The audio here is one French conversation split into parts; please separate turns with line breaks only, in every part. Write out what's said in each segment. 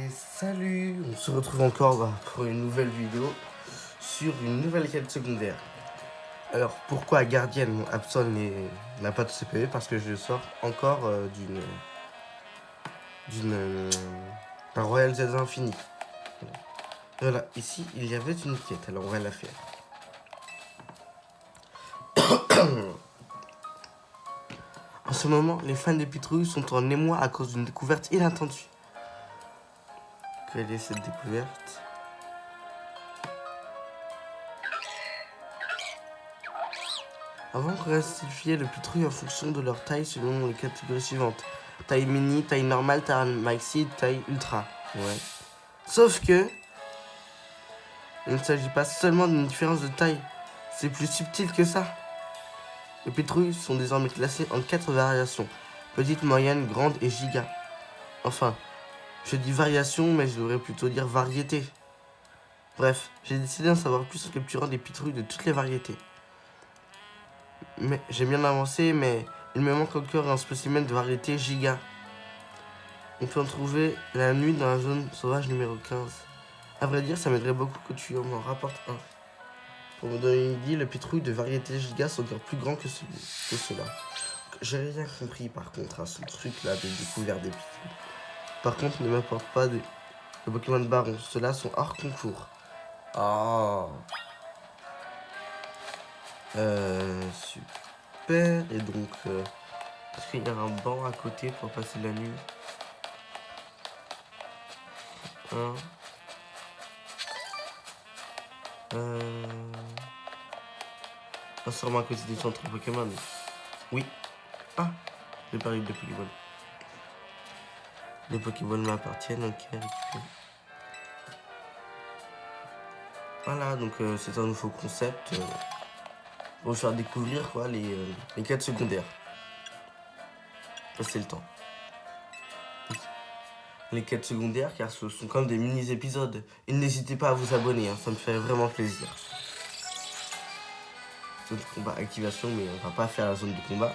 Salut, on se retrouve encore pour une nouvelle vidéo sur une nouvelle quête secondaire. Alors pourquoi Gardienne Absol n'a pas de CPE? Parce que je sors encore d'un Royal Z Infini. Voilà, ici il y avait une quête, alors on va la faire. En ce moment, les fans de Pitrouille sont en émoi à cause d'une découverte inattendue. Quelle est cette découverte? Avant, on classifiait le Pitrouille en fonction de leur taille selon les catégories suivantes. Taille mini, taille normale, taille maxi, taille ultra. Ouais. Sauf que, il ne s'agit pas seulement d'une différence de taille. C'est plus subtil que ça. Les Pitrouilles sont désormais classés en 4 variations. Petite, moyenne, grande et giga. Enfin, je dis variation, mais je devrais plutôt dire variété. Bref, j'ai décidé d'en savoir plus en capturant des Pitrouilles de toutes les variétés. Mais j'ai bien avancé, mais il me manque encore un spécimen de variété giga. On peut en trouver la nuit dans la zone sauvage numéro 15. A vrai dire, ça m'aiderait beaucoup que tu m'en rapportes un. Pour me donner une idée, le Pitrouille de variété giga sont encore plus grand que cela. J'ai rien compris par contre à ce truc là de découverte des Pitrouilles. Par contre, ne m'apporte pas de Pokémon de Baron. Ceux-là sont hors concours. Oh. Super. Et donc, est-ce qu'il y a un banc à côté pour passer la nuit? Pas sûrement à côté du centre Pokémon. Oui. Ah, j'ai parlé de Pokéball. Les Pokéballs m'appartiennent, ok, récupéré. Voilà, donc c'est un nouveau concept pour vous faire découvrir quoi, les quêtes secondaires. Passer le temps. Les quêtes secondaires, car ce sont comme des mini-épisodes. Et n'hésitez pas à vous abonner, hein, ça me fait vraiment plaisir. Zone de combat, activation, mais on va pas faire la zone de combat.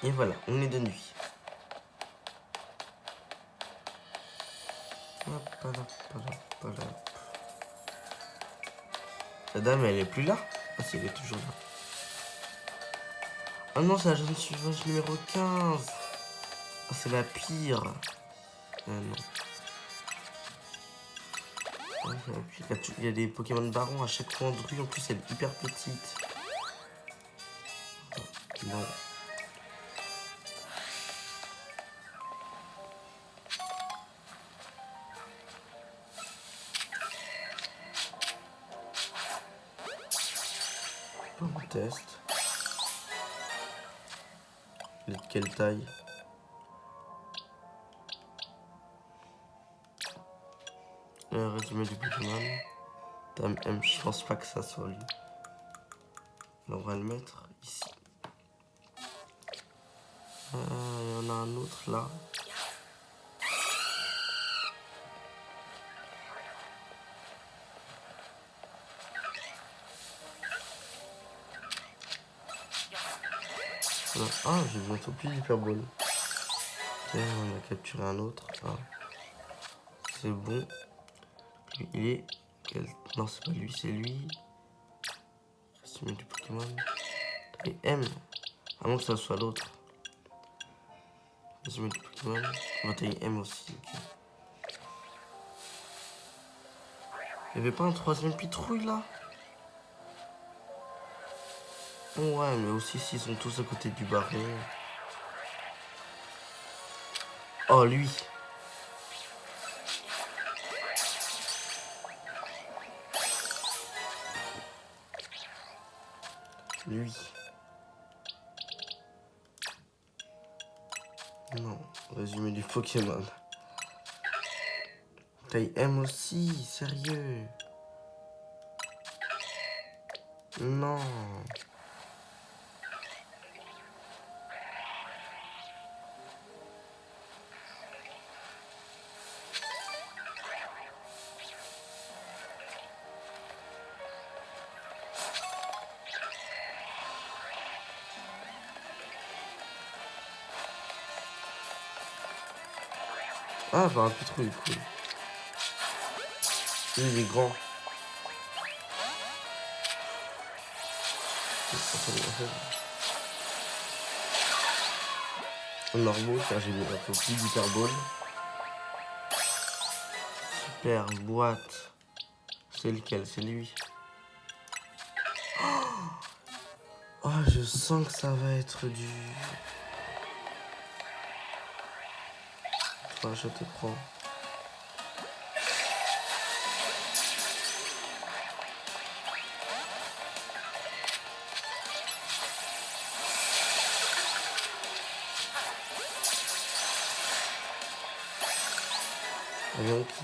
Et voilà, on est de nuit. La dame, elle est plus là? Ah si, elle est toujours là. Ah non, c'est la zone sauvage numéro 15. Ah, c'est la pire. Ah non. Ouais, il y a des Pokémon Baron à chaque coin de rue. En plus, elle est hyper petite. Bon. On teste. Il est de quelle taille? Résumé du Pokémon. Dame M, je pense pas que ça soit lui. Alors, on va le mettre ici. Il y en a un autre là. Ah, j'ai bientôt plus d'Hyperball. Ok, on a capturé un autre. Ah. C'est bon. Il est... Non, c'est pas lui, c'est lui. Résumé du Pokémon. Et M. À moins que ça soit l'autre. Résumé du Pokémon. On va tailler M aussi. Okay. Il n'y avait pas un troisième Pitrouille là? Oh, ouais, mais aussi s'ils sont tous à côté du baron. Oh, lui. Lui. Non, résumé du Pokémon. Taille M aussi, sérieux. Non. Ah, bah un pitrouille, cool. Lui, il est grand. Normaux, car j'ai mis un peu plus d'hyperbole. Super, boîte. C'est lequel? C'est lui. Oh, je sens que ça va être du... Enfin, je te prends. Allez, on quitte.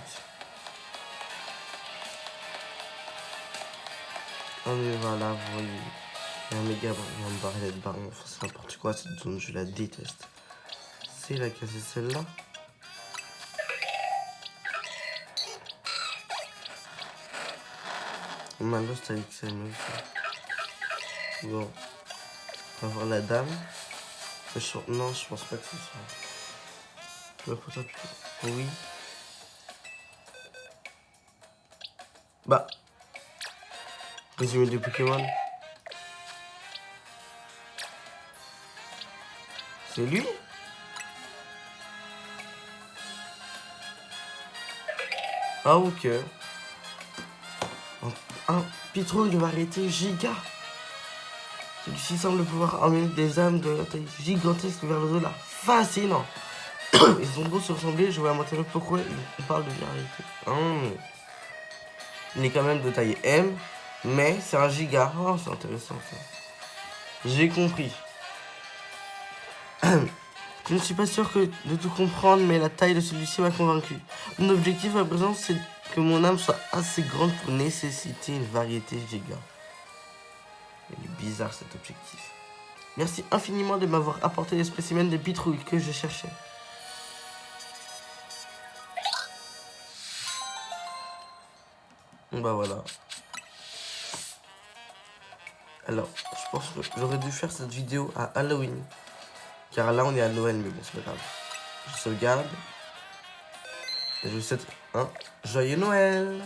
Oh mais voilà, vous voyez. Il y a un méga bar, il y a un barret de baron. Enfin, c'est n'importe quoi cette zone, je la déteste. C'est laquelle? C'est celle-là? On m'a lost avec ça, mais aussi. Bon. On va voir la dame. Non, je pense pas que ce soit. Le photo. Oui. Bah. Résumé des Pokémon. C'est lui? Ah, ok. Un pitrouille de variété giga. Celui-ci semble pouvoir emmener des âmes de taille gigantesque vers le au-delà. Fascinant. Ils ont beau se ressembler, je vais m'interroger pourquoi on parle de variété. Il est quand même de taille M, mais c'est un giga. Oh, c'est intéressant ça. J'ai compris. Je ne suis pas sûr de tout comprendre, mais la taille de celui-ci m'a convaincu. Mon objectif à présent, c'est que mon âme soit assez grande pour nécessiter une variété giga. Il est bizarre cet objectif. Merci infiniment de m'avoir apporté les spécimens de pitrouille que je cherchais. Bah voilà. Alors, je pense que j'aurais dû faire cette vidéo à Halloween. Car là, on est à Noël, mais bon, c'est pas grave. Je sauvegarde. Et je vous souhaite un joyeux Noël.